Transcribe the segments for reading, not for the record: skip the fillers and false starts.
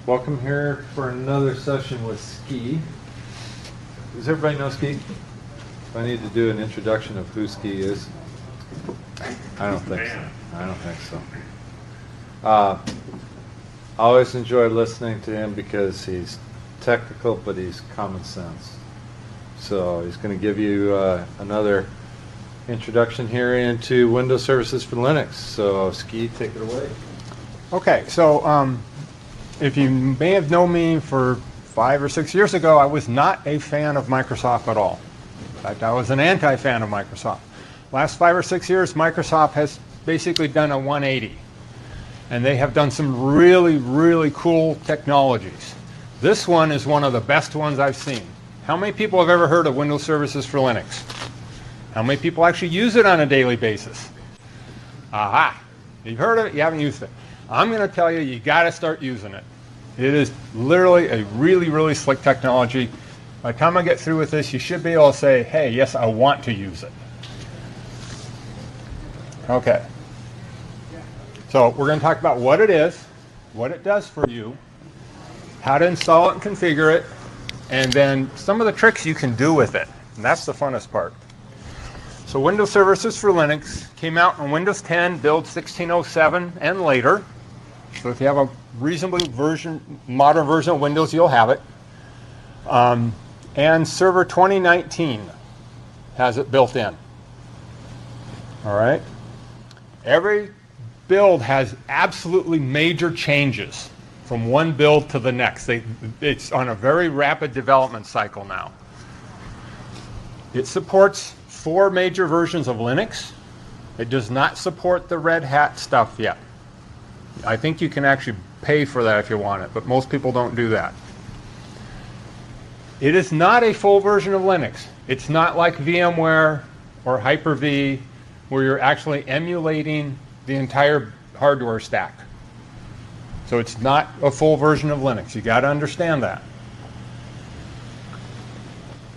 Welcome here for another session with Ski. Does everybody know Ski? I need to do an introduction of who Ski is. I don't think so. I don't think so. I always enjoy listening to him because he's technical, but he's common sense. So he's going to give you another introduction here into Windows services for Linux. So Ski, take it away. Okay, so if you may have known me for 5 or 6 years ago, I was not a fan of Microsoft at all. In fact, I was an anti-fan of Microsoft. Last 5 or 6 years, Microsoft has basically done a 180. And they have done some really, really cool technologies. This one is one of the best ones I've seen. How many people have ever heard of Windows Services for Linux? How many people actually use it on a daily basis? Aha! You've heard of it, you haven't used it. I'm going to tell you, you got to start using it. It is literally a really, really slick technology. By the time I get through with this, you should be able to say, hey, yes, I want to use it. Okay. So we're going to talk about what it is, what it does for you, how to install it and configure it, and then some of the tricks you can do with it. And that's the funnest part. So Windows Services for Linux came out on Windows 10, build 1607 and later. So if you have a reasonably modern version of Windows, you'll have it. And Server 2019 has it built in. All right. Every build has absolutely major changes from one build to the next. It's on a very rapid development cycle now. It supports 4 major versions of Linux. It does not support the Red Hat stuff yet. I think you can actually pay for that if you want it, but most people don't do that. It is not a full version of Linux. It's not like VMware or Hyper-V where you're actually emulating the entire hardware stack. So it's not a full version of Linux. You got to understand that.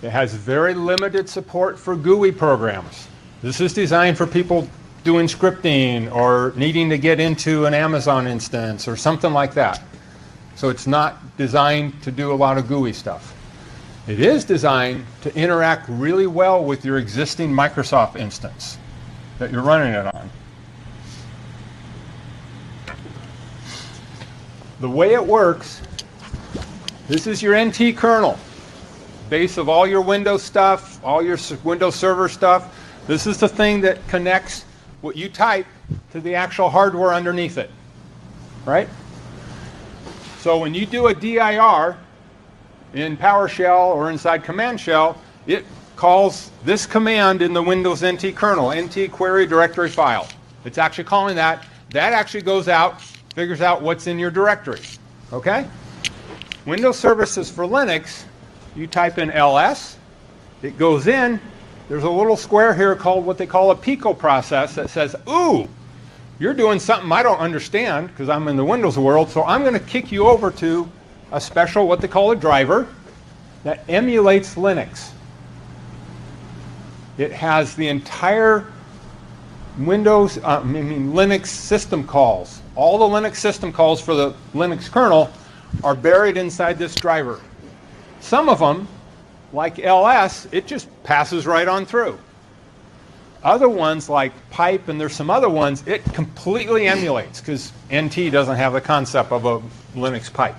It has very limited support for GUI programs. This is designed for people doing scripting or needing to get into an Amazon instance or something like that. So it's not designed to do a lot of GUI stuff. It is designed to interact really well with your existing Microsoft instance that you're running it on. The way it works, this is your NT kernel, base of all your Windows stuff, all your Windows Server stuff. This is the thing that connects what you type to the actual hardware underneath it, right? So when you do a dir in PowerShell or inside Command Shell, it calls this command in the Windows NT kernel, NT query directory file. It's actually calling that. That actually goes out, figures out what's in your directory, okay? Windows Services for Linux, you type in ls, it goes in. There's a little square here called what they call a Pico process that says, ooh, you're doing something I don't understand because I'm in the Windows world, so I'm going to kick you over to a special, what they call a driver, that emulates Linux. It has the entire Linux system calls. All the Linux system calls for the Linux kernel are buried inside this driver. Some of them, like ls, it just passes right on through. Other ones like pipe, and there's some other ones, it completely emulates because NT doesn't have the concept of a Linux pipe.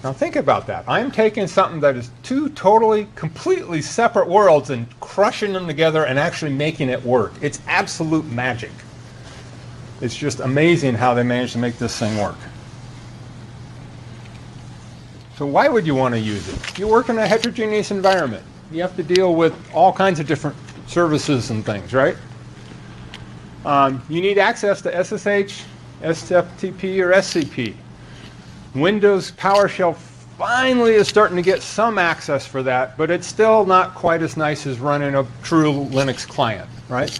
Now think about that. I'm taking something that is 2 totally, completely separate worlds and crushing them together and actually making it work. It's absolute magic. It's just amazing how they managed to make this thing work. So why would you want to use it? You work in a heterogeneous environment. You have to deal with all kinds of different services and things, right? You need access to SSH, SFTP, or SCP. Windows PowerShell finally is starting to get some access for that, but it's still not quite as nice as running a true Linux client, right?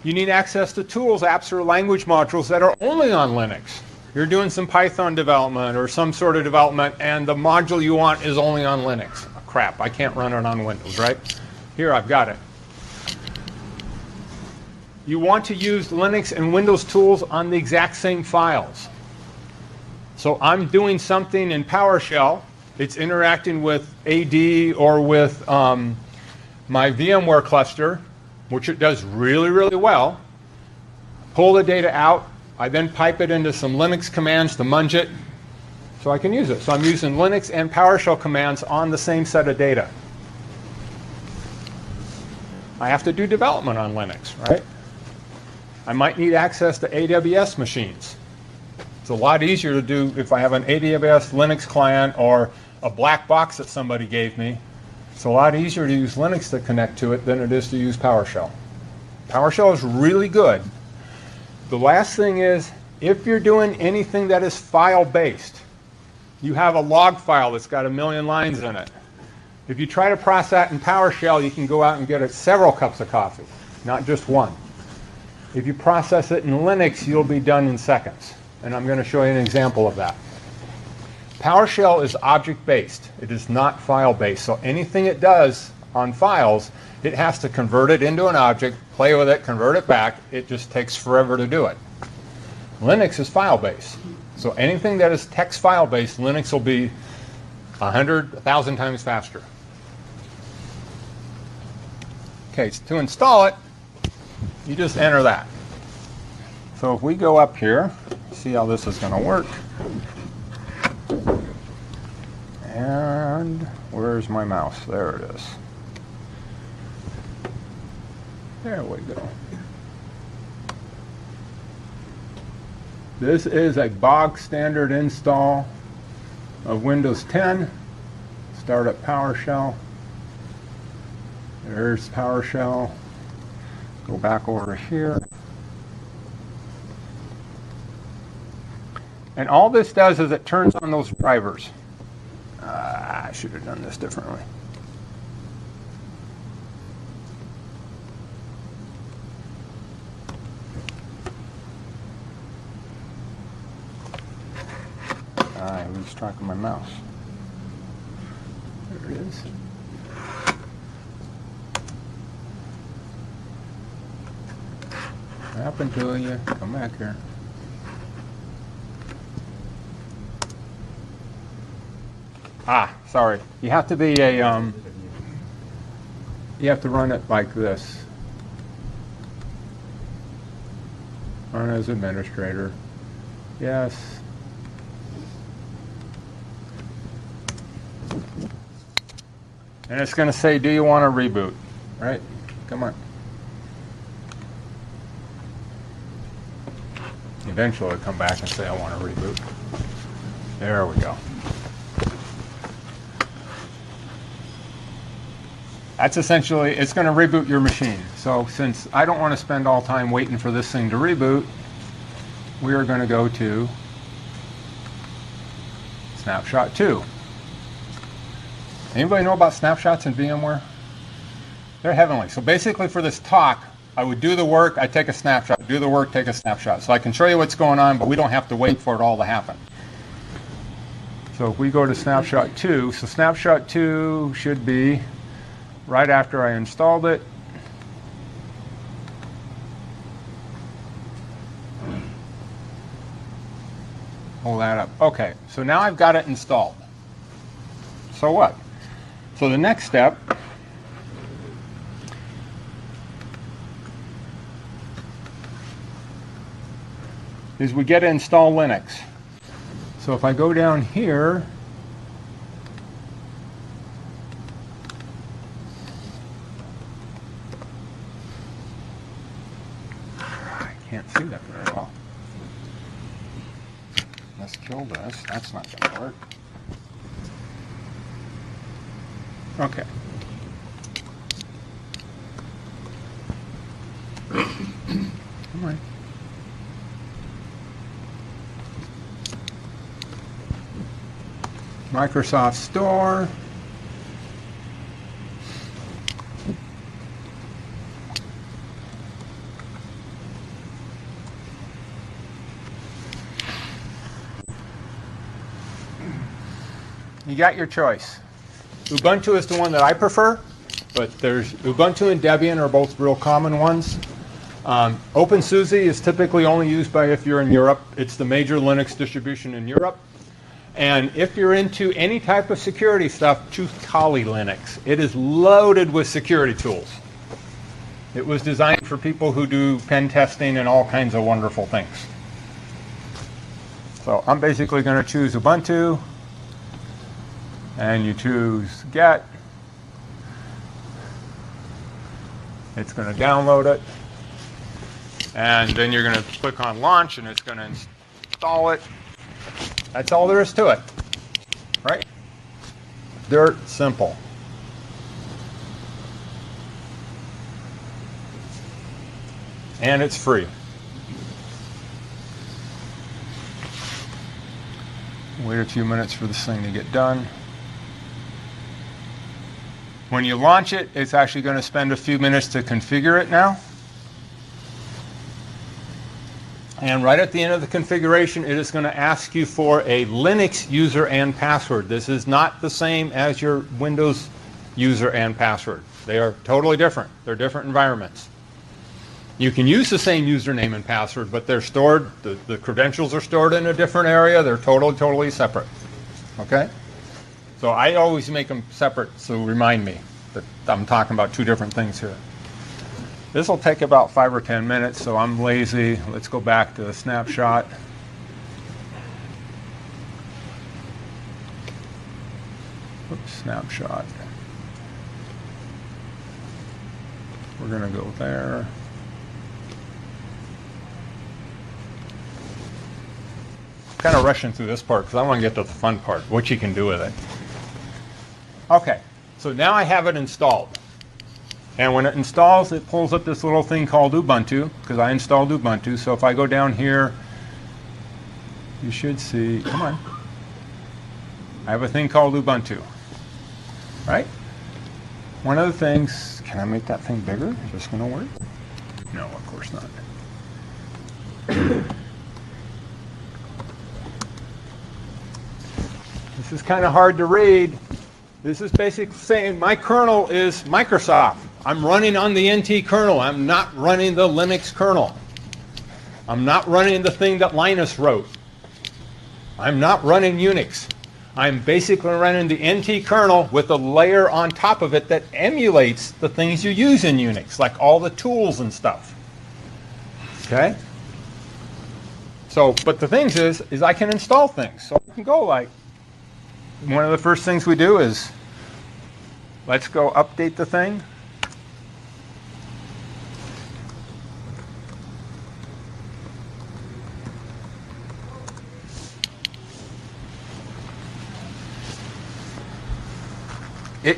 You need access to tools, apps, or language modules that are only on Linux. You're doing some Python development or some sort of development, and the module you want is only on Linux. Oh, crap, I can't run it on Windows, right? Here, I've got it. You want to use Linux and Windows tools on the exact same files. So I'm doing something in PowerShell. It's interacting with AD or with my VMware cluster, which it does really, really well. Pull the data out. I then pipe it into some Linux commands to munge it so I can use it. So I'm using Linux and PowerShell commands on the same set of data. I have to do development on Linux, right? I might need access to AWS machines. It's a lot easier to do if I have an AWS Linux client or a black box that somebody gave me. It's a lot easier to use Linux to connect to it than it is to use PowerShell. PowerShell is really good. The last thing is, if you're doing anything that is file-based, you have a log file that's got 1 million lines in it. If you try to process that in PowerShell, you can go out and get several cups of coffee, not just one. If you process it in Linux, you'll be done in seconds. And I'm going to show you an example of that. PowerShell is object-based. It is not file-based. So anything it does on files, it has to convert it into an object, play with it, convert it back. It just takes forever to do it. Linux is file-based. So anything that is text file-based, Linux will be 100, 1,000 times faster. Okay, so to install it, you just enter that. So if we go up here, see how this is going to work. And where's my mouse? There it is. There we go. This is a bog standard install of Windows 10. Start up PowerShell. There's PowerShell. Go back over here. And all this does is it turns on those drivers. I should have done this differently. I lose track of my mouse. There it is. What happened to you? Come back here. Sorry. You have to be a, you have to run it like this. Run as administrator. Yes. And it's going to say, do you want to reboot? Right? Come on. Eventually it'll come back and say, I want to reboot. There we go. That's essentially, it's going to reboot your machine. So since I don't want to spend all time waiting for this thing to reboot, we are going to go to snapshot 2. Anybody know about snapshots in VMware? They're heavenly. So basically for this talk, I would do the work, I take a snapshot, do the work, take a snapshot. So I can show you what's going on, but we don't have to wait for it all to happen. So if we go to snapshot 2, so snapshot 2 should be right after I installed it. Hold that up. Okay, so now I've got it installed. So what? So the next step is we get to install Linux. So if I go down here, I can't see that very well. Let's kill this. That's not going to work. Okay. Come on. Microsoft Store. You got your choice. Ubuntu is the one that I prefer, but there's Ubuntu and Debian are both real common ones. OpenSUSE is typically only used by if you're in Europe. It's the major Linux distribution in Europe. And if you're into any type of security stuff, choose Kali Linux. It is loaded with security tools. It was designed for people who do pen testing and all kinds of wonderful things. So I'm basically going to choose Ubuntu, and you choose Get. It's going to download it, and then you're going to click on Launch, and it's going to install it. That's all there is to it, right? Dirt simple. And it's free. Wait a few minutes for this thing to get done. When you launch it, it's actually going to spend a few minutes to configure it now. And right at the end of the configuration, it is going to ask you for a Linux user and password. This is not the same as your Windows user and password. They are totally different. They're different environments. You can use the same username and password, but they're stored, the credentials are stored in a different area. They're totally separate. Okay? So I always make them separate, so remind me that I'm talking about two different things here. This will take about 5 or 10 minutes, so I'm lazy. Let's go back to the snapshot. Oops, snapshot. We're going to go there. Kind of rushing through this part because I want to get to the fun part, what you can do with it. Okay, so now I have it installed. And when it installs, it pulls up this little thing called Ubuntu, because I installed Ubuntu. So if I go down here, you should see, come on. I have a thing called Ubuntu, right? One of the things, can I make that thing bigger? Is this going to work? No, of course not. This is kind of hard to read. This is basically saying my kernel is Microsoft. I'm running on the NT kernel. I'm not running the Linux kernel. I'm not running the thing that Linus wrote. I'm not running Unix. I'm basically running the NT kernel with a layer on top of it that emulates the things you use in Unix, like all the tools and stuff. Okay? So, but the thing is I can install things. So I can go like, one of the first things we do is, let's go update the thing.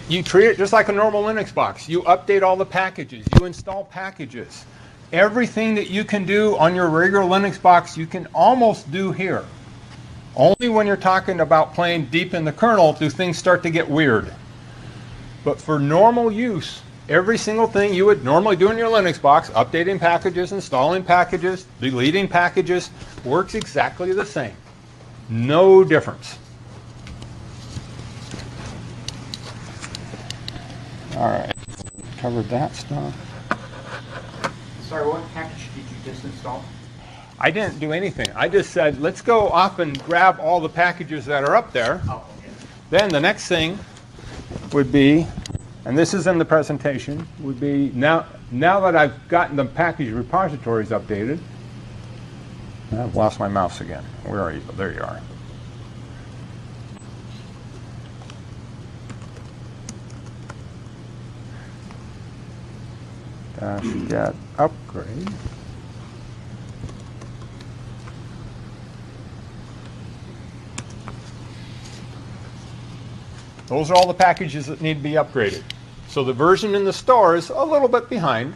You treat it just like a normal Linux box. You update all the packages. You install packages. Everything that you can do on your regular Linux box, you can almost do here. Only when you're talking about playing deep in the kernel do things start to get weird. But for normal use, every single thing you would normally do in your Linux box, updating packages, installing packages, deleting packages, works exactly the same. No difference. All right, covered that stuff. Sorry, what package did you just install? I didn't do anything. I just said, let's go off and grab all the packages that are up there. Oh, okay. Then the next thing would be, and this is in the presentation, would be now that I've gotten the package repositories updated. I've lost my mouse again. Where are you? There you are. Get upgrade. Those are all the packages that need to be upgraded. So the version in the store is a little bit behind.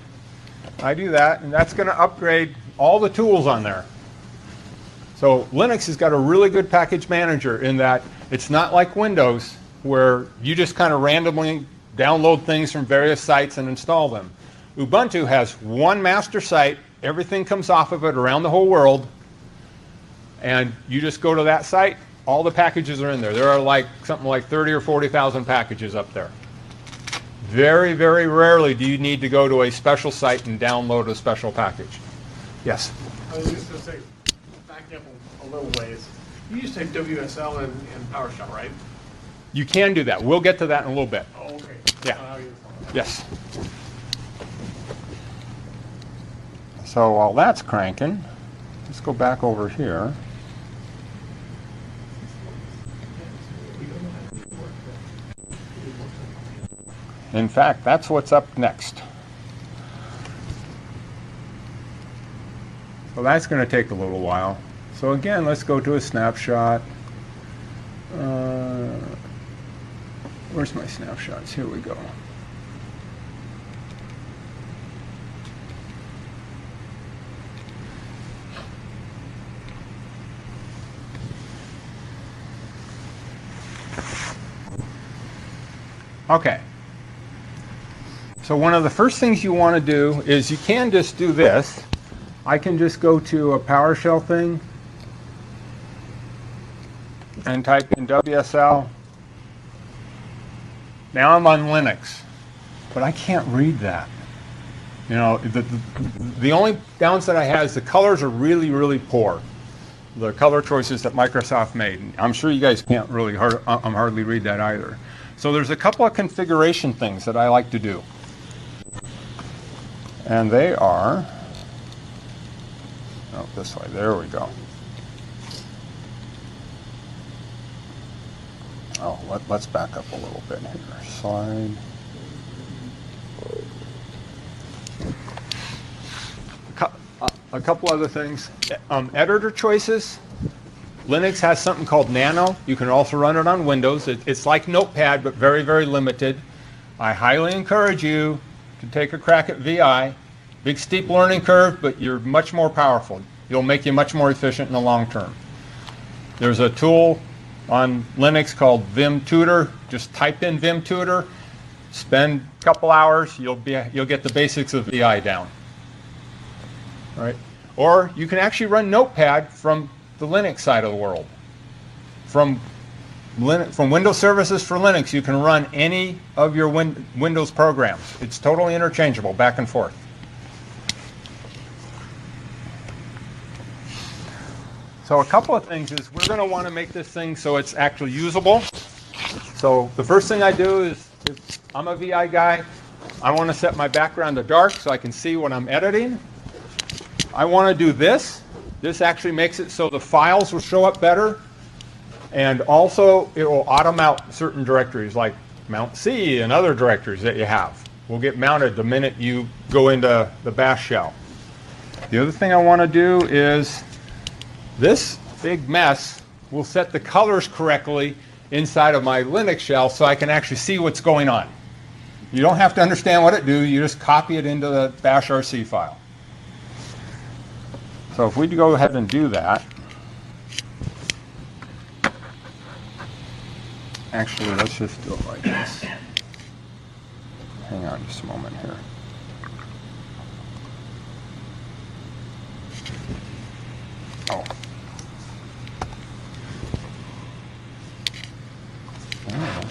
I do that, and that's going to upgrade all the tools on there. So Linux has got a really good package manager in that it's not like Windows, where you just kind of randomly download things from various sites and install them. Ubuntu has one master site. Everything comes off of it around the whole world. And you just go to that site. All the packages are in there. There are like something like 30 or 40,000 packages up there. Very, very rarely do you need to go to a special site and download a special package. Yes? I was just going to say, backing up a little ways, you used to have WSL and PowerShell, right? You can do that. We'll get to that in a little bit. Oh, okay. Yeah. Yes. So while that's cranking, let's go back over here. In fact, that's what's up next. So that's going to take a little while. So again, let's go to a snapshot. Where's my snapshots? Here we go. Okay. So one of the first things you want to do is you can just do this. I can just go to a PowerShell thing and type in WSL. Now I'm on Linux, but I can't read that. You know, the only downside I have is the colors are really, really poor. The color choices that Microsoft made. I'm sure you guys can't really hardly read that either. So there's a couple of configuration things that I like to do. And they are, oh, this way, there we go. Oh, let's back up a little bit here. Slide. A couple other things. Editor choices. Linux has something called Nano. You can also run it on Windows. It's like Notepad, but very, very limited. I highly encourage you to take a crack at VI. Big steep learning curve, but you're much more powerful. It'll make you much more efficient in the long term. There's a tool on Linux called Vim Tutor. Just type in Vim Tutor, spend a couple hours, you'll get the basics of VI down. All right? Or you can actually run Notepad from the Linux side of the world. From Windows Services for Linux, you can run any of your Windows programs. It's totally interchangeable, back and forth. So a couple of things is we're going to want to make this thing so it's actually usable. So the first thing I do is, if I'm a VI guy, I want to set my background to dark so I can see what I'm editing. I want to do this. This actually makes it so the files will show up better. And also, it will auto-mount certain directories like Mount C and other directories that you have. Will get mounted the minute you go into the bash shell. The other thing I want to do is this big mess will set the colors correctly inside of my Linux shell so I can actually see what's going on. You don't have to understand what it do, you just copy it into the bash RC file. So if we go ahead and do that, actually let's just do it like this. Hang on just a moment here. Oh.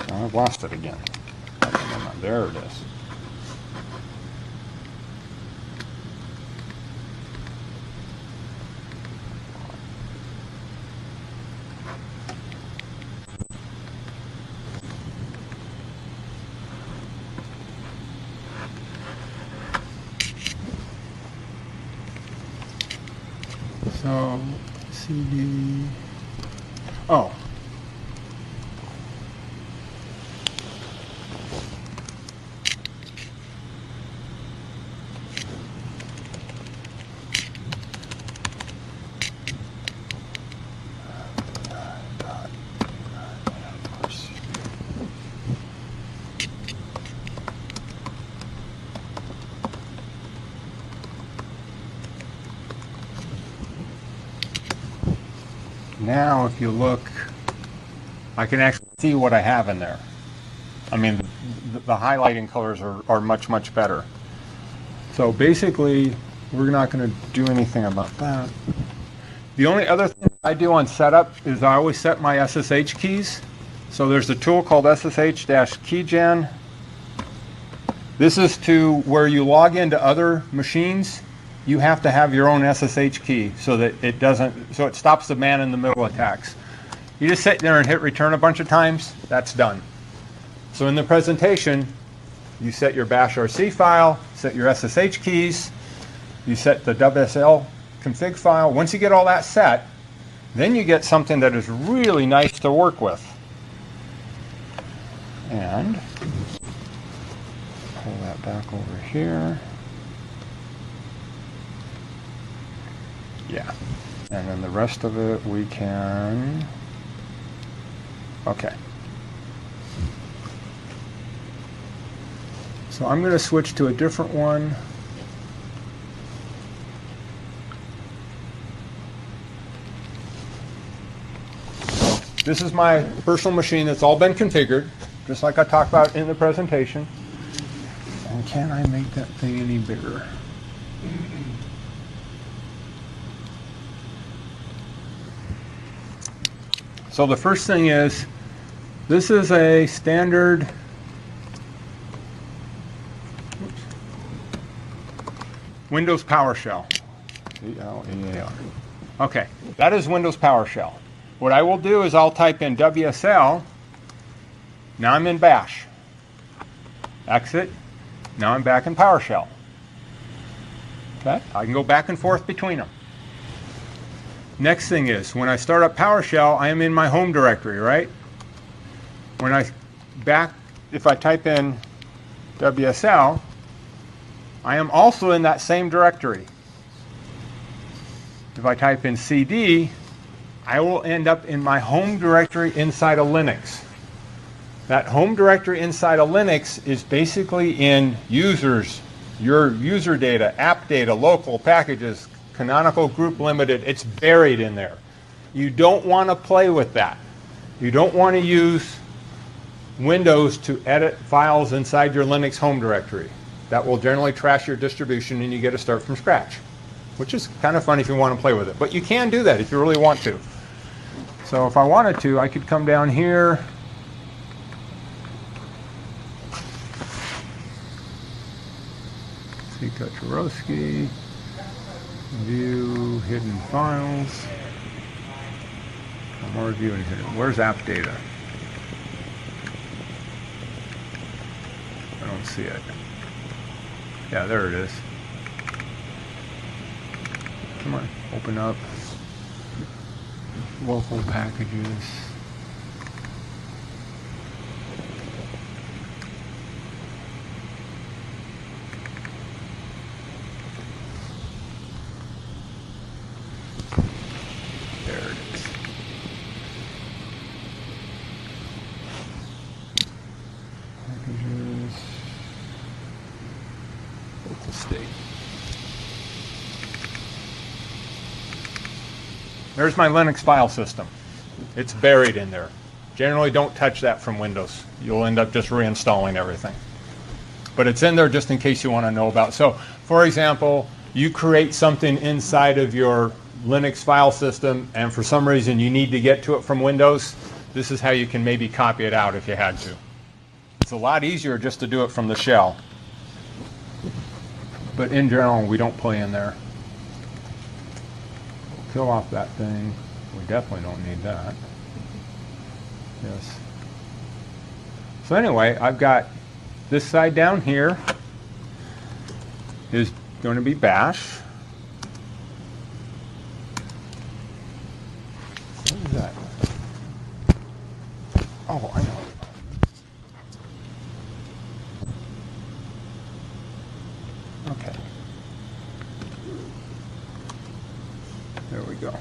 I've lost it again. There it is. So, CD. Oh. Now, if you look, I can actually see what I have in there. I mean, the highlighting colors are much, much better. So basically, we're not going to do anything about that. The only other thing I do on setup is I always set my SSH keys. So there's a tool called SSH-keygen. This is to where you log into other machines. You have to have your own SSH key so that it doesn't, so it stops the man-in-the-middle attacks. You just sit there and hit return a bunch of times, that's done. So in the presentation, you set your bash RC file, set your SSH keys, you set the WSL config file. Once you get all that set, then you get something that is really nice to work with. And pull that back over here. Yeah. And then the rest of it we can, okay. So I'm going to switch to a different one. This is my personal machine that's all been configured, just like I talked about in the presentation. And can I make that thing any bigger? So the first thing is, this is a standard Windows PowerShell. C-L-E-A-R. Okay, that is Windows PowerShell. What I will do is I'll type in WSL. Now I'm in Bash. Exit. Now I'm back in PowerShell. Okay, I can go back and forth between them. Next thing is, when I start up PowerShell, I am in my home directory, right? When I if I type in WSL, I am also in that same directory. If I type in CD, I will end up in my home directory inside of Linux. That home directory inside of Linux is basically in users, your user data, app data, local packages, canonical group limited. It's buried in there. You don't want to play with that. You don't want to use Windows to edit files inside your Linux home directory. That will generally trash your distribution and you get to start from scratch, which is kind of fun if you want to play with it. But you can do that if you really want to. So if I wanted to, I could come down here. See Kaczorowski. View hidden files. More viewing hidden. Where's app data? I don't see it. Yeah, there it is. Come on, open up. Local packages. There it is. Packages. Local state. There's my Linux file system. It's buried in there. Generally don't touch that from Windows. You'll end up just reinstalling everything. But it's in there just in case you want to know about. So, for example, you create something inside of your Linux file system and for some reason you need to get to it from Windows. This is how you can maybe copy it out if you had to. It's a lot easier just to do it from the shell. But in general, we don't play in there. Kill off that thing. We definitely don't need that. Yes. So anyway, I've got this side down here is going to be bash. What is that? Oh, I know. Okay. There we go.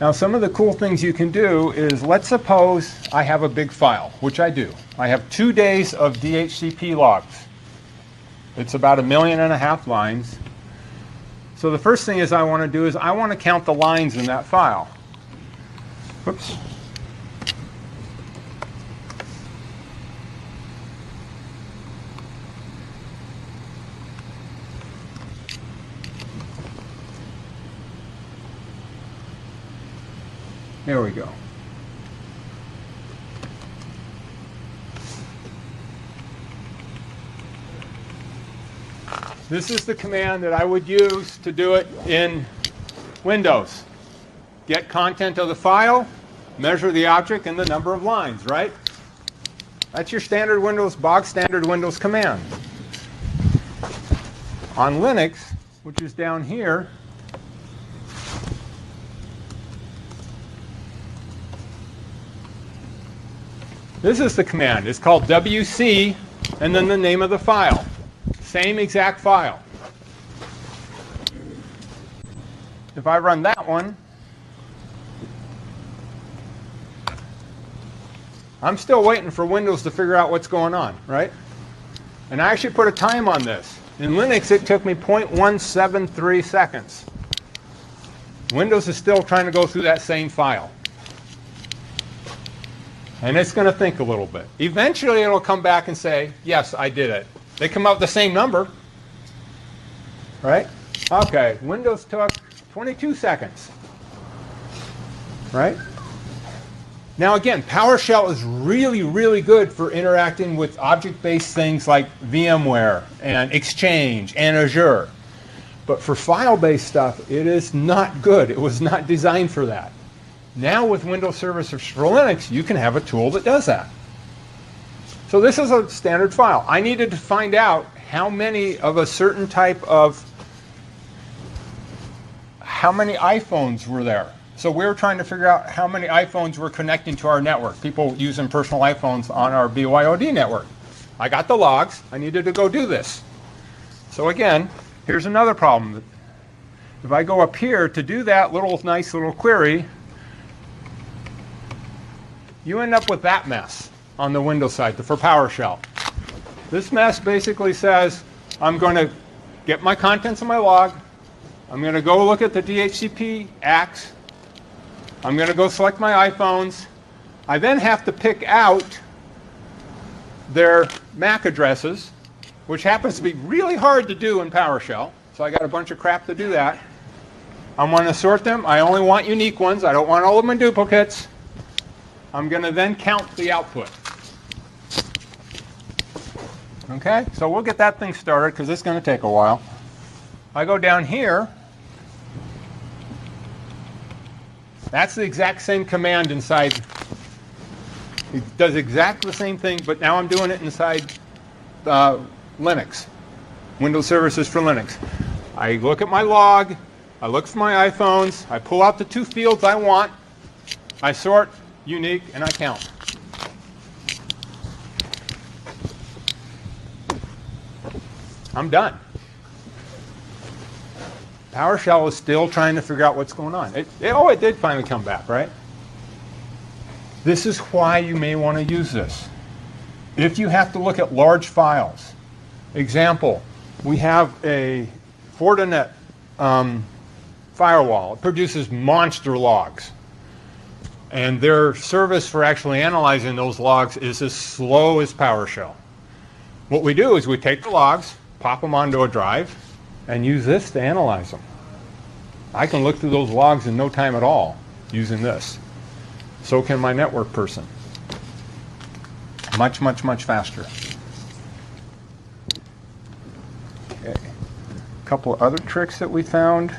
Now some of the cool things you can do is, let's suppose I have a big file, which I do. I have 2 days of DHCP logs. It's about 1.5 million lines. So the first thing is I want to do is I want to count the lines in that file. Whoops. There we go. This is the command that I would use to do it in Windows. Get content of the file, measure the object, and the number of lines, right? That's your standard Windows, bog standard Windows command. On Linux, which is down here, this is the command. It's called WC and then the name of the file. Same exact file. If I run that one, I'm still waiting for Windows to figure out what's going on, right? And I actually put a time on this. In Linux, it took me 0.173 seconds. Windows is still trying to go through that same file. And it's going to think a little bit. Eventually, it'll come back and say, yes, I did it. They come out with the same number, right? Okay, Windows took 22 seconds, right? Now again, PowerShell is really, really good for interacting with object-based things like VMware and Exchange and Azure. But for file-based stuff, it is not good. It was not designed for that. Now with Windows Services for Linux, you can have a tool that does that. So this is a standard file. I needed to find out how many of a certain type of, how many iPhones were there. So we were trying to figure out how many iPhones were connecting to our network. People using personal iPhones on our BYOD network. I got the logs. I needed to go do this. So again, here's another problem. If I go up here to do that nice little query, you end up with that mess on the Windows side for PowerShell. This mess basically says, I'm going to get my contents of my log. I'm going to go look at the DHCP ACPEnw. I'm going to go select my iPhones. I then have to pick out their MAC addresses, which happens to be really hard to do in PowerShell. So I got a bunch of crap to do that. I'm going to sort them. I only want unique ones. I don't want all of them in duplicates. I'm going to then count the output. Okay, so we'll get that thing started because it's going to take a while. I go down here. That's the exact same command inside. It does exactly the same thing, but now I'm doing it inside Linux. Windows Services for Linux. I look at my log. I look for my iPhones. I pull out the two fields I want. I sort, unique, and I count. I'm done. PowerShell is still trying to figure out what's going on. It did finally come back, right? This is why you may want to use this. If you have to look at large files. Example, we have a Fortinet firewall. It produces monster logs. And their service for actually analyzing those logs is as slow as PowerShell. What we do is we take the logs, pop them onto a drive, and use this to analyze them. I can look through those logs in no time at all using this. So can my network person. Much, much, much faster. Okay. A couple of other tricks that we found.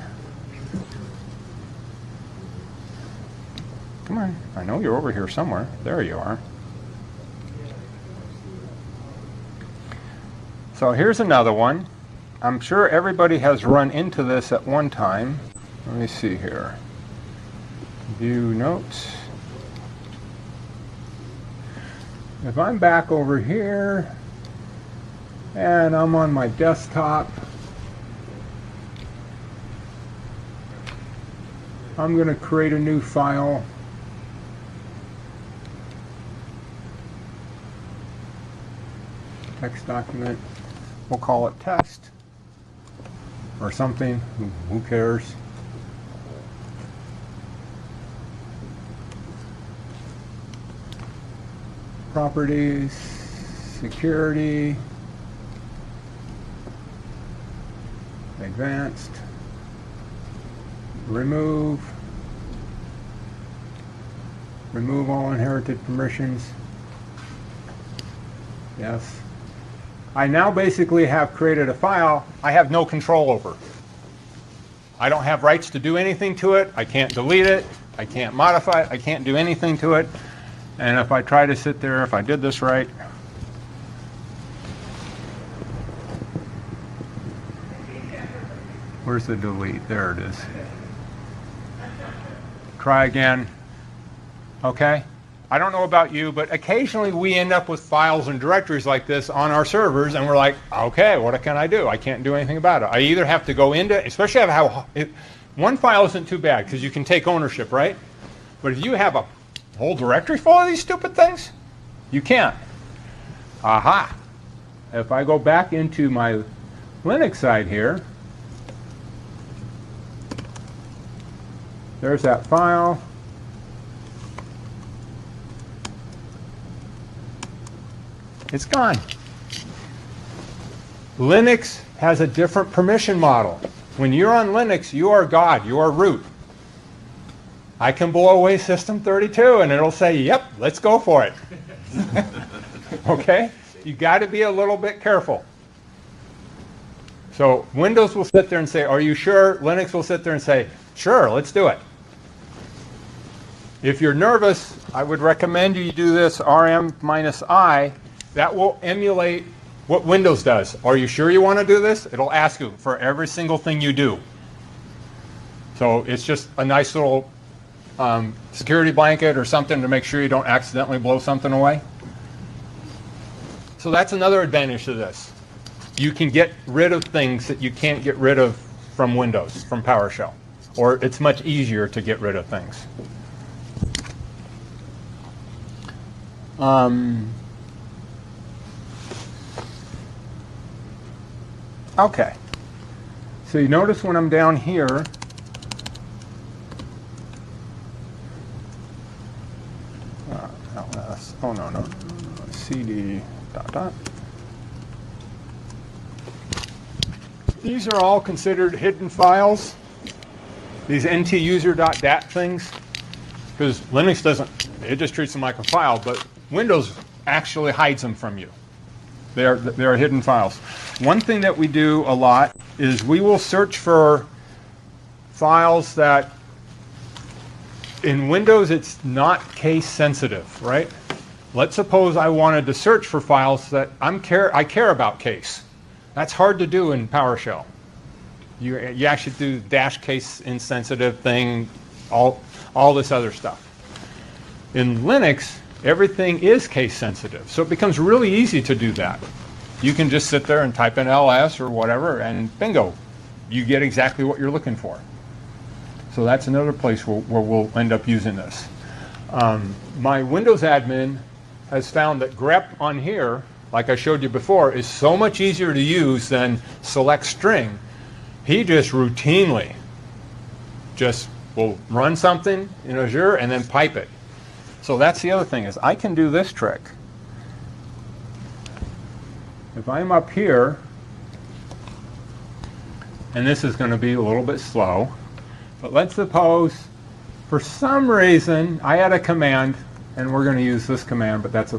Come on, I know you're over here somewhere. There you are. So here's another one. I'm sure everybody has run into this at one time. Let me see here. View notes. If I'm back over here and I'm on my desktop, I'm going to create a new file. Text document. We'll call it text or something. Who cares? Properties, security, advanced, remove all inherited permissions. Yes. I now basically have created a file I have no control over. I don't have rights to do anything to it. I can't delete it. I can't modify it. I can't do anything to it. And if I try to sit there, if I did this right, where's the delete? There it is. Try again. Okay. I don't know about you, but occasionally we end up with files and directories like this on our servers, and we're like, okay, what can I do? I can't do anything about it. I either have to go into, especially one file isn't too bad because you can take ownership, right? But if you have a whole directory full of these stupid things, you can't. Aha. If I go back into my Linux side here, there's that file. It's gone. Linux has a different permission model. When you're on Linux, you are God, you are root. I can blow away System 32 and it'll say, yep, let's go for it. Okay? You got to be a little bit careful. So Windows will sit there and say, are you sure? Linux will sit there and say, sure, let's do it. If you're nervous, I would recommend you do this rm-i. That will emulate what Windows does. Are you sure you want to do this? It'll ask you for every single thing you do. So it's just a nice little security blanket or something to make sure you don't accidentally blow something away. So that's another advantage to this. You can get rid of things that you can't get rid of from Windows, from PowerShell. Or it's much easier to get rid of things. Okay, so you notice when I'm down here, ls, oh no, cd dot dot. These are all considered hidden files, these ntuser.dat things, because Linux doesn't, it just treats them like a file, but Windows actually hides them from you. They're hidden files. One thing that we do a lot is we will search for files that in Windows it's not case sensitive, right? Let's suppose I wanted to search for files that I care about case. That's hard to do in PowerShell. You actually do dash case insensitive thing, all this other stuff. In Linux, everything is case sensitive, so it becomes really easy to do that. You can just sit there and type in ls or whatever, and bingo, you get exactly what you're looking for. So that's another place where we'll end up using this. My Windows admin has found that grep on here, like I showed you before, is so much easier to use than select string. He just routinely will run something in Azure and then pipe it. So that's the other thing, is I can do this trick. If I'm up here, and this is going to be a little bit slow, but let's suppose for some reason I had a command, and we're going to use this command, but that's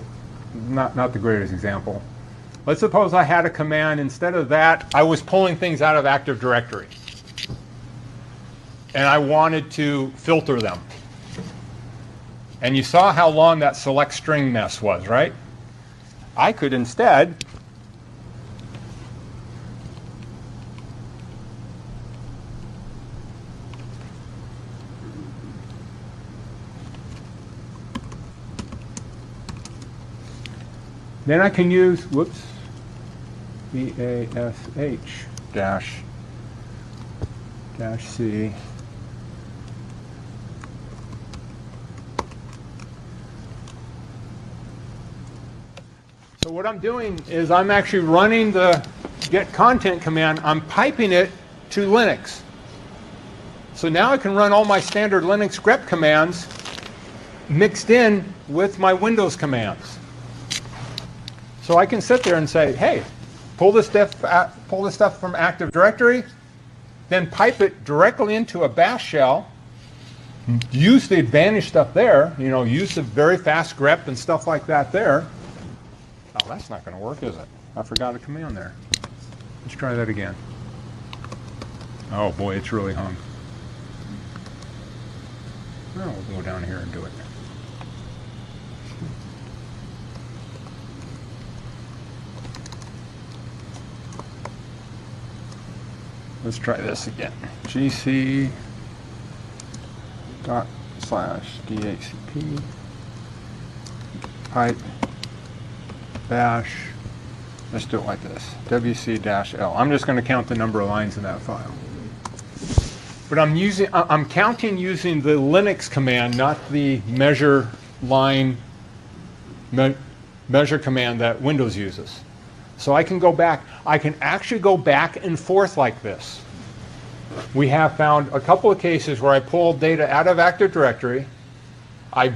not the greatest example. Let's suppose I had a command, instead of that, I was pulling things out of Active Directory. And I wanted to filter them. And you saw how long that select string mess was, right? I could instead then I can use, whoops, bash dash C. So what I'm doing is I'm actually running the get content command. I'm piping it to Linux. So now I can run all my standard Linux grep commands mixed in with my Windows commands. So I can sit there and say, hey, pull this stuff from Active Directory, then pipe it directly into a bash shell, use the advantage stuff there, use the very fast grep and stuff like that there. Oh, that's not going to work, is it? I forgot a command there. Let's try that again. Oh boy, it's really hung. Well, we'll go down here and do it. Let's try this again. gc dot slash dhcp pipe bash. Let's do it like this. wc-l. I'm just going to count the number of lines in that file. But I'm counting using the Linux command, not the measure line measure command that Windows uses. So I can go back. I can actually go back and forth like this. We have found a couple of cases where I pulled data out of Active Directory. I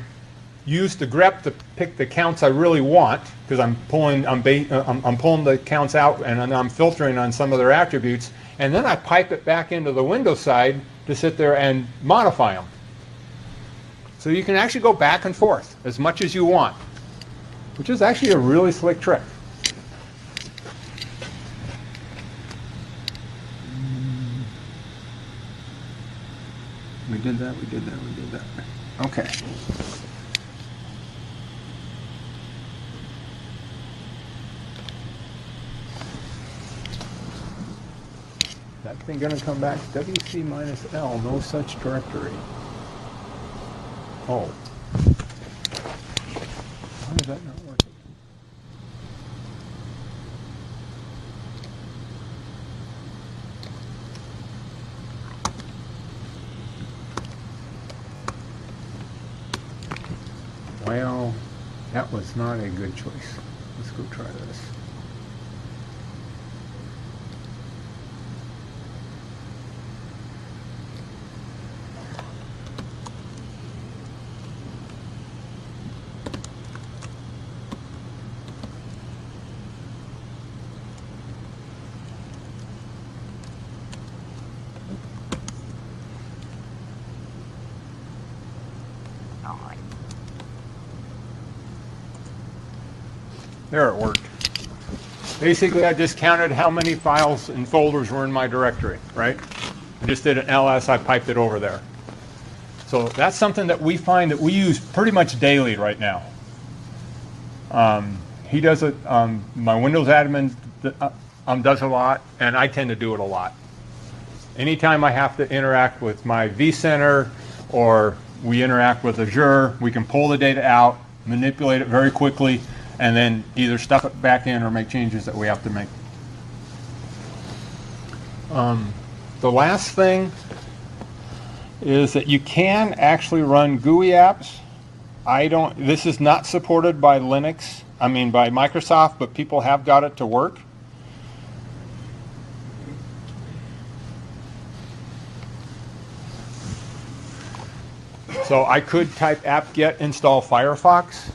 used the grep to pick the counts I really want, because I'm pulling the counts out and I'm filtering on some of their attributes, and then I pipe it back into the Windows side to sit there and modify them. So you can actually go back and forth as much as you want, which is actually a really slick trick. We did that, we did that, we did that. Okay. That thing gonna come back wc-l, no such directory. Oh. Why is that not working? Well, that was not a good choice. Let's go try this. There, it worked. Basically, I just counted how many files and folders were in my directory, right? I just did an ls, I piped it over there. So that's something that we find that we use pretty much daily right now. He does it, my Windows admin does a lot, and I tend to do it a lot. Anytime I have to interact with my vCenter or we interact with Azure, we can pull the data out, manipulate it very quickly, and then either stuff it back in or make changes that we have to make. The last thing is that you can actually run GUI apps. This is not supported by Linux, by Microsoft, but people have got it to work. So I could type apt-get install Firefox.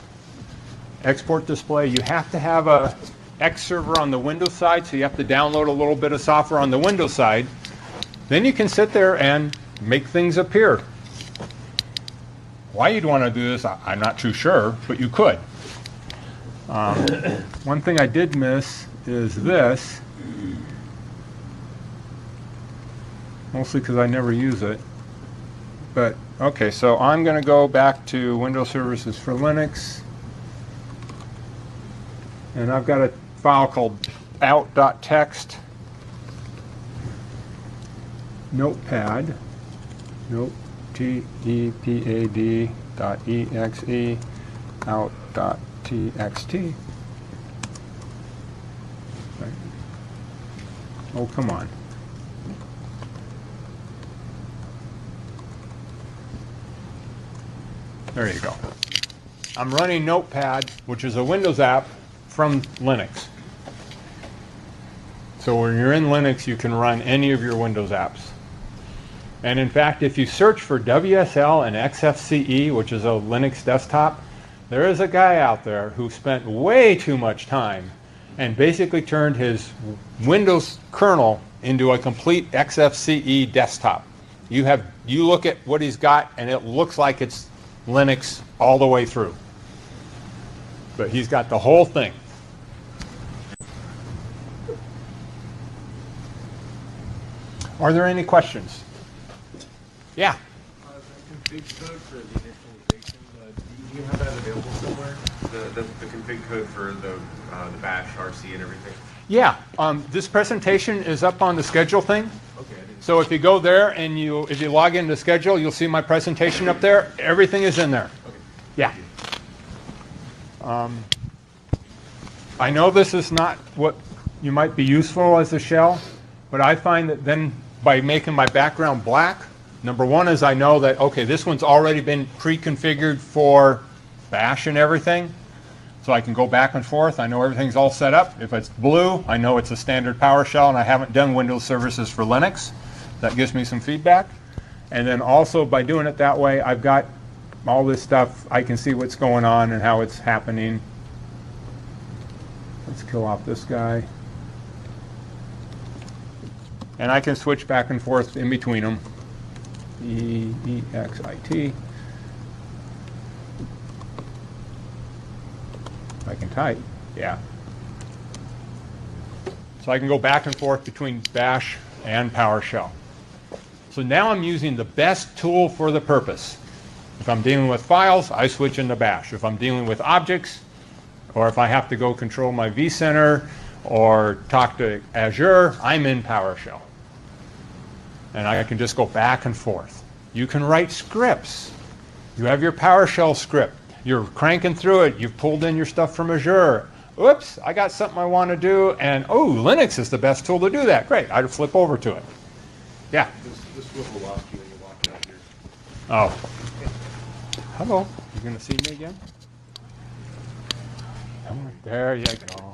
Export display, you have to have a X server on the Windows side, so you have to download a little bit of software on the Windows side. Then you can sit there and make things appear. Why you'd want to do this, I'm not too sure, but you could. One thing I did miss is this, mostly because I never use it. But okay, so I'm going to go back to Windows Services for Linux. And I've got a file called out.txt notepad, T-E-P-A-D.exe out.txt. Right. Oh, come on. There you go. I'm running Notepad, which is a Windows app, from Linux. So when you're in Linux, you can run any of your Windows apps. And in fact, if you search for WSL and XFCE, which is a Linux desktop, there is a guy out there who spent way too much time and basically turned his Windows kernel into a complete XFCE desktop. You look at what he's got and it looks like it's Linux all the way through. But he's got the whole thing. Are there any questions? Yeah. The config code for the initialization, do you have that available somewhere? The config code for the bash, RC, and everything? Yeah. This presentation is up on the schedule thing. Okay, I didn't. So if you go there and if you log into schedule, you'll see my presentation up there. Everything is in there. Okay. Yeah. I know this is not what you might be useful as a shell, but I find that then by making my background black, number one is I know that, okay, this one's already been pre-configured for bash and everything. So I can go back and forth. I know everything's all set up. If it's blue, I know it's a standard PowerShell, and I haven't done Windows services for Linux. That gives me some feedback. And then also by doing it that way, I've got all this stuff. I can see what's going on and how it's happening. Let's kill off this guy. And I can switch back and forth in between them. EXIT. I can type, yeah. So I can go back and forth between Bash and PowerShell. So now I'm using the best tool for the purpose. If I'm dealing with files, I switch into Bash. If I'm dealing with objects, or if I have to go control my vCenter or talk to Azure, I'm in PowerShell. And I can just go back and forth. You can write scripts. You have your PowerShell script. You're cranking through it. You've pulled in your stuff from Azure. Oops, I got something I want to do, and oh, Linux is the best tool to do that. Great, I'd flip over to it. Yeah? This swivel lost you when you walked out here. Oh. Hello. You going to see me again? There you go.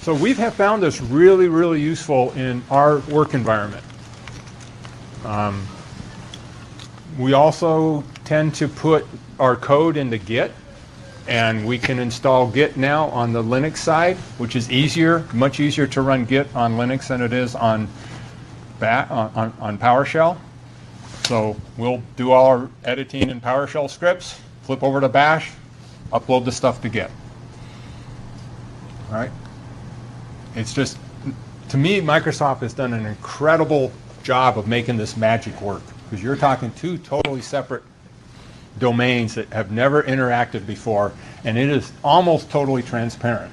So we have found this really, really useful in our work environment. We also tend to put our code into Git, and we can install Git now on the Linux side, which is easier, much easier to run Git on Linux than it is on PowerShell. So we'll do all our editing in PowerShell scripts, flip over to Bash, upload the stuff to Git. All right? It's just, to me, Microsoft has done an incredible job of making this magic work, because you're talking two totally separate domains that have never interacted before, and it is almost totally transparent.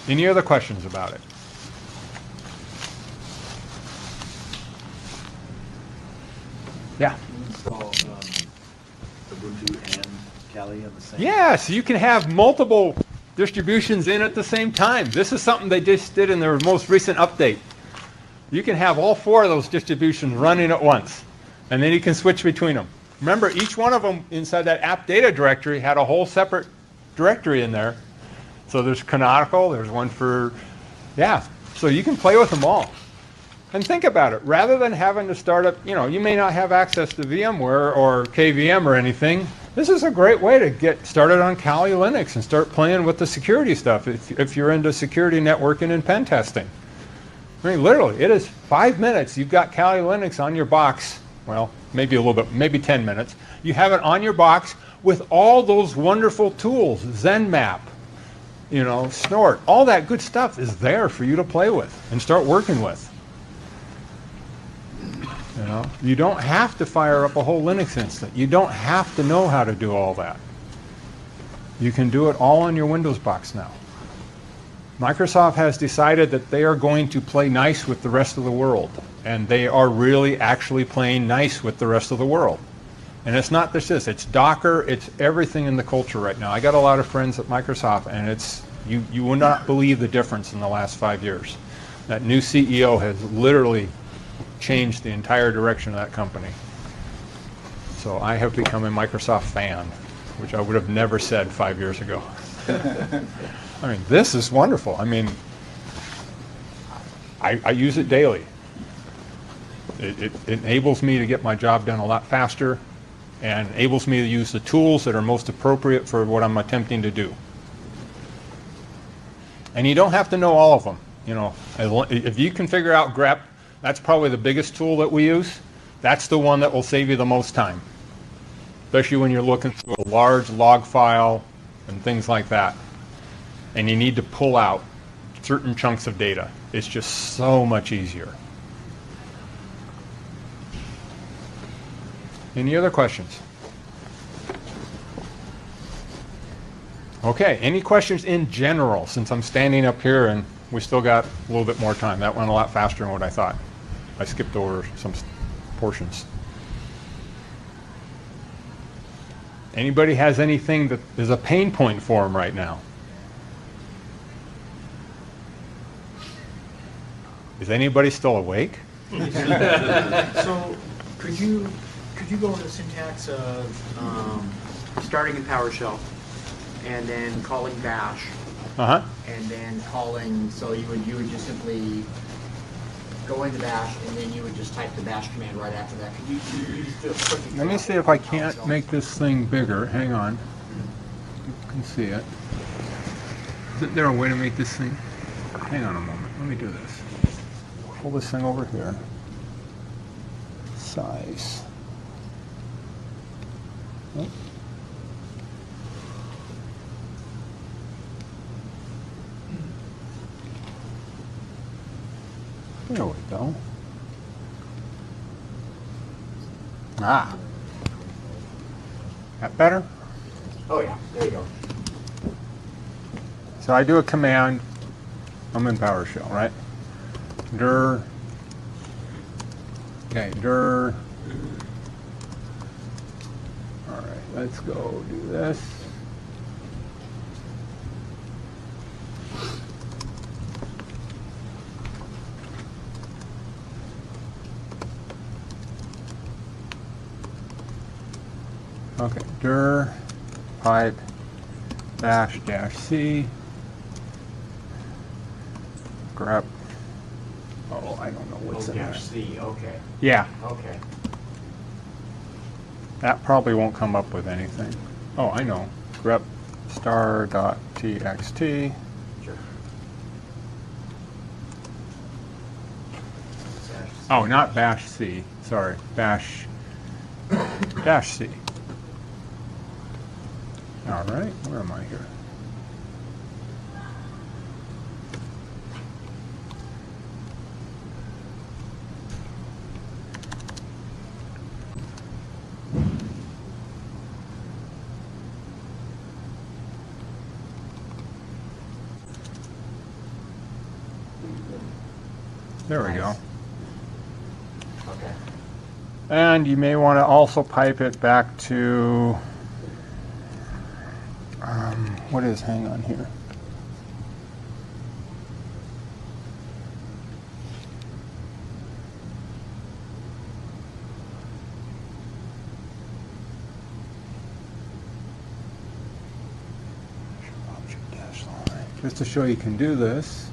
Any other questions about it? Yeah. Install Ubuntu and Kali on the same. Yeah, so you can have multiple distributions in at the same time. This is something they just did in their most recent update. You can have all four of those distributions running at once, and then you can switch between them. Remember, each one of them inside that app data directory had a whole separate directory in there. So there's Canonical, there's one for, yeah, so you can play with them all. And think about it, rather than having to start up, you may not have access to VMware or KVM or anything. This is a great way to get started on Kali Linux and start playing with the security stuff if you're into security networking and pen testing. I mean, literally, it is 5 minutes. You've got Kali Linux on your box. Well, maybe a little bit, maybe 10 minutes. You have it on your box with all those wonderful tools, ZenMap, Snort. All that good stuff is there for you to play with and start working with. You don't have to fire up a whole Linux instance. You don't have to know how to do all that. You can do it all on your Windows box now. Microsoft has decided that they are going to play nice with the rest of the world, and they are really actually playing nice with the rest of the world. And it's not just this, it's Docker, it's everything in the culture right now. I got a lot of friends at Microsoft, and it's you will not believe the difference in the last 5 years. That new CEO has literally changed the entire direction of that company. So I have become a Microsoft fan, which I would have never said 5 years ago. I mean, this is wonderful. I mean, I use it daily. It enables me to get my job done a lot faster and enables me to use the tools that are most appropriate for what I'm attempting to do. And you don't have to know all of them. If you can figure out grep, that's probably the biggest tool that we use. That's the one that will save you the most time, especially when you're looking through a large log file and things like that. and you need to pull out certain chunks of data. It's just so much easier. Any other questions? Okay, any questions in general, since I'm standing up here and we still got a little bit more time. That went a lot faster than what I thought. I skipped over some portions. Anybody has anything that is a pain point for them right now? Is anybody still awake? So could you go over the syntax of starting in PowerShell and then calling bash Uh-huh. and then calling, so you would just simply go into bash and then you would just type the bash command right after that. Could you just do a quick example? Let me see if I can't make this thing bigger. Hang on. You can see it. Isn't there a way to make this thing? Hang on a moment. Let me do this. Pull this thing over here. Size. Oh. There we go. Ah. That better? Oh yeah, there you go. So I do a command. I'm in PowerShell, right? Dir. Okay, dir. All right, let's go do this. Okay, dir pipe bash dash c grep. Oh, I don't know what's in there. C, okay, Yeah, okay. that probably won't come up with anything. Oh, I know. Grep star.txt. Sure. Oh, not bash c. Sorry, bash dash c. All right, where am I here? There we go. Okay. And you may want to also pipe it back to, what is, hang on here. Object dash line. Just to show you can do this.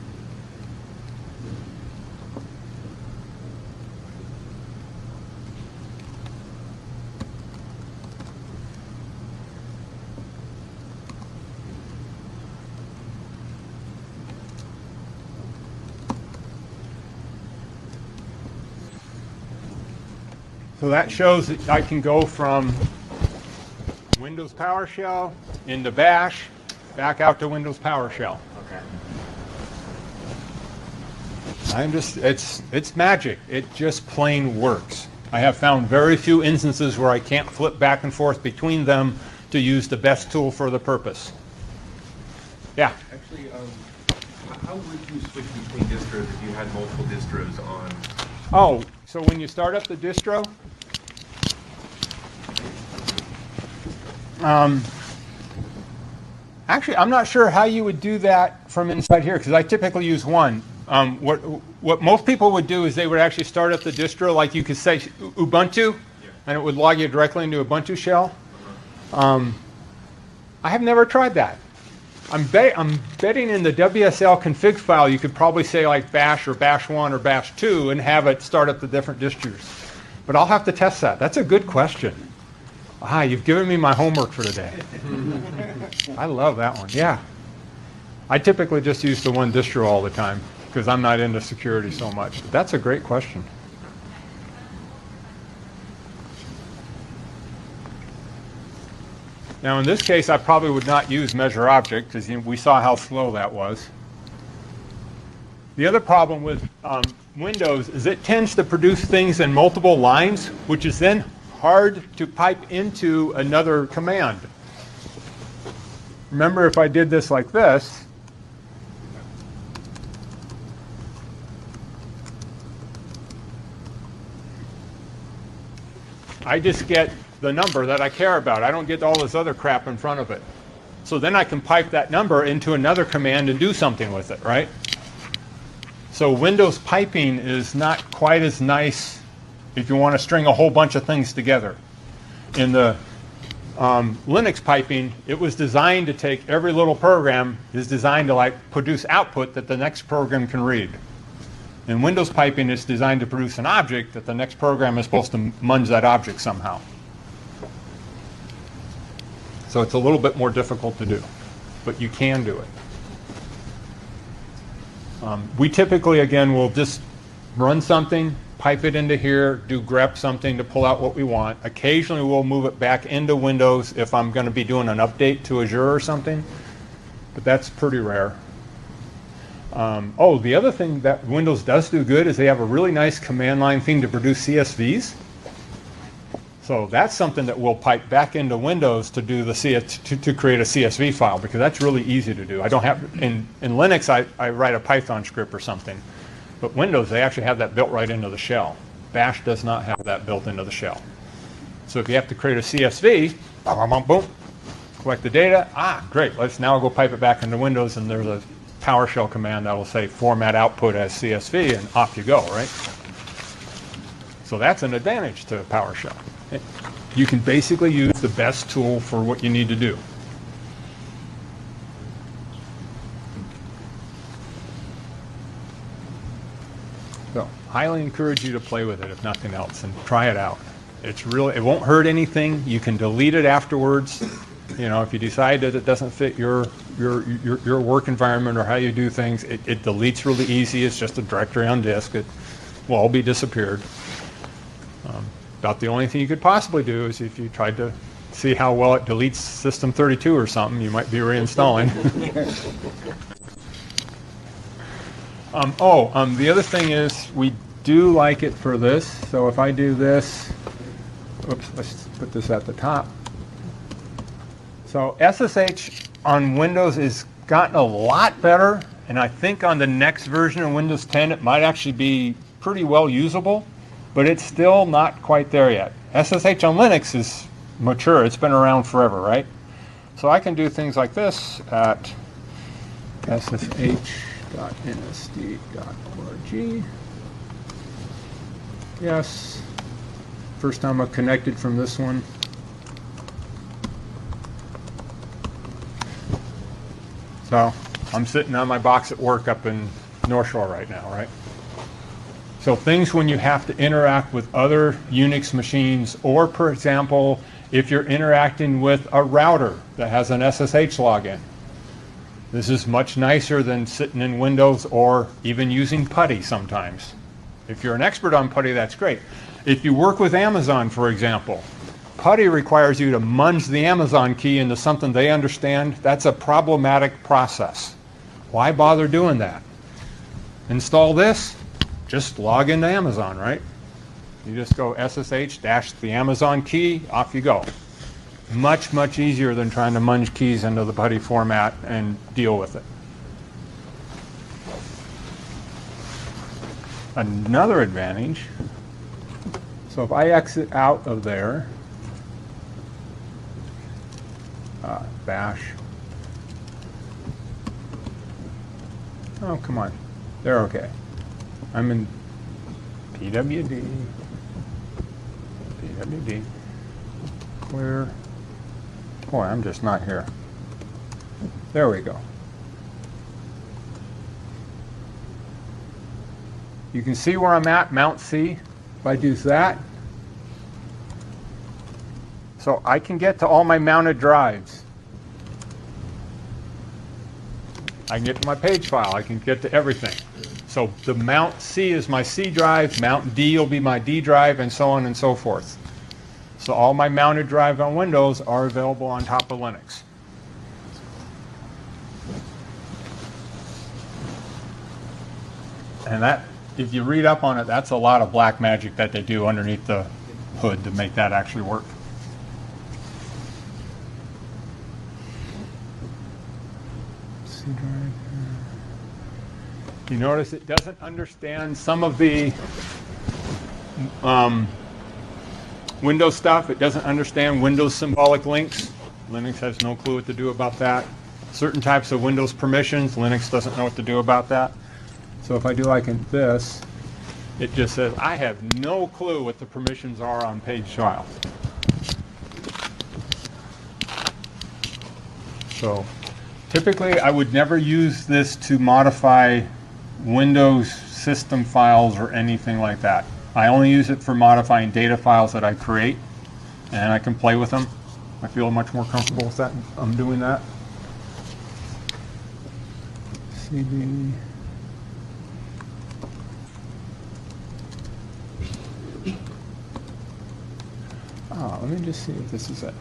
So that shows that I can go from Windows PowerShell into Bash, back out to Windows PowerShell. Okay. It's magic. It just plain works. I have found very few instances where I can't flip back and forth between them to use the best tool for the purpose. Yeah. Actually, how would you switch between distros if you had multiple distros on? Oh, so when you start up the distro, actually, I'm not sure how you would do that from inside here, because I typically use one. What most people would do is they would actually start up the distro, like you could say Ubuntu, and it would log you directly into Ubuntu shell. I have never tried that. I'm betting in the WSL config file you could probably say like bash or bash 1 or bash 2 and have it start up the different distros. But I'll have to test that. That's a good question. You've given me my homework for today. I love that one. Yeah. I typically just use the one distro all the time because I'm not into security so much. But that's a great question. Now in this case, I probably would not use measure object because we saw how slow that was. The other problem with Windows is it tends to produce things in multiple lines, which is then hard to pipe into another command. Remember, if I did this like this, I just get the number that I care about. I don't get all this other crap in front of it. So then I can pipe that number into another command and do something with it, right? So Windows piping is not quite as nice if you want to string a whole bunch of things together. In the Linux piping, it was designed to take every little program is designed to like produce output that the next program can read. In Windows piping, it's designed to produce an object that the next program is supposed to munge that object somehow. So it's a little bit more difficult to do, but you can do it. We typically, again, will just run something, pipe it into here, do grep something to pull out what we want. Occasionally, we'll move it back into Windows if I'm going to be doing an update to Azure or something, but that's pretty rare. Oh, the other thing that Windows does do good is they have a really nice command line thing to produce CSVs. So that's something that we'll pipe back into Windows to do the to create a CSV file, because that's really easy to do. I don't have in Linux I write a Python script or something, but Windows they actually have that built right into the shell. Bash does not have that built into the shell. So if you have to create a CSV, boom, boom, collect the data. Great. Let's now go pipe it back into Windows, and there's a PowerShell command that will say format output as CSV, and off you go, right? So that's an advantage to PowerShell. You can basically use the best tool for what you need to do. So, highly encourage you to play with it if nothing else, and try it out. It won't hurt anything. You can delete it afterwards. You know, if you decide that it doesn't fit your work environment or how you do things, it deletes really easy. It's just a directory on disk. It will all be disappeared. About the only thing you could possibly do is if you tried to see how well it deletes System32 or something, you might be reinstalling. The other thing is we do like it for this. So if I do this, oops, let's put this at the top. So SSH on Windows has gotten a lot better, and I think on the next version of Windows 10 it might actually be pretty well usable. But it's still not quite there yet. SSH on Linux is mature. It's been around forever, right? So I can do things like this at ssh.nsd.org. Yes. First time I've connected from this one. So I'm sitting on my box at work up in North Shore right now, right? So things when you have to interact with other Unix machines, or for example, if you're interacting with a router that has an SSH login. This is much nicer than sitting in Windows or even using PuTTY sometimes. If you're an expert on PuTTY, that's great. If you work with Amazon, for example, PuTTY requires you to munge the Amazon key into something they understand. That's a problematic process. Why bother doing that? Install this. Just log into Amazon, right? You just go SSH dash the Amazon key, off you go. Much, much easier than trying to munge keys into the PuTTY format and deal with it. Another advantage, so if I exit out of there, bash. Oh, come on. They're okay. I'm in pwd, clear. Boy, I'm just not here. There we go. You can see where I'm at, Mount C. If I do that, so I can get to all my mounted drives. I can get to my page file. I can get to everything. So the Mount C is my C drive, Mount D will be my D drive, and so on and so forth. So all my mounted drives on Windows are available on top of Linux. And that, if you read up on it, that's a lot of black magic that they do underneath the hood to make that actually work. You notice it doesn't understand some of the Windows stuff. It doesn't understand Windows symbolic links. Linux has no clue what to do about that. Certain types of Windows permissions, Linux doesn't know what to do about that. So if I do like this, it just says, I have no clue what the permissions are on page files. So typically I would never use this to modify Windows system files or anything like that. I only use it for modifying data files that I create, and I can play with them. I feel much more comfortable with that. I'm doing that. CD. Let me just see if this is it.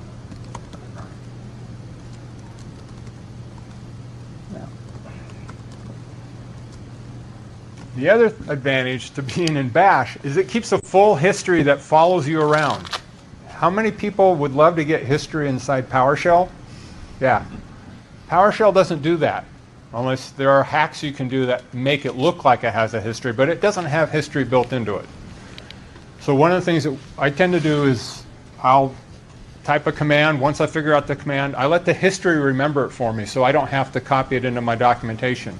Yeah. The other advantage to being in Bash is it keeps a full history that follows you around. How many people would love to get history inside PowerShell? Yeah. PowerShell doesn't do that, unless there are hacks you can do that make it look like it has a history, but it doesn't have history built into it. So one of the things that I tend to do is I'll type a command. Once I figure out the command, I let the history remember it for me so I don't have to copy it into my documentation.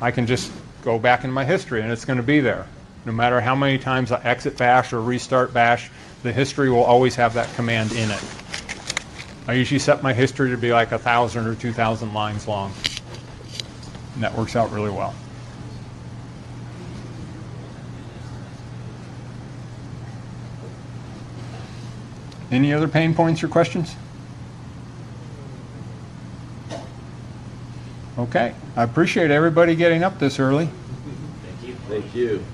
I can just go back in my history and it's going to be there. No matter how many times I exit Bash or restart Bash, the history will always have that command in it. I usually set my history to be like 1,000 or 2,000 lines long. And that works out really well. Any other pain points or questions? Okay. I appreciate everybody getting up this early. Thank you. Thank you.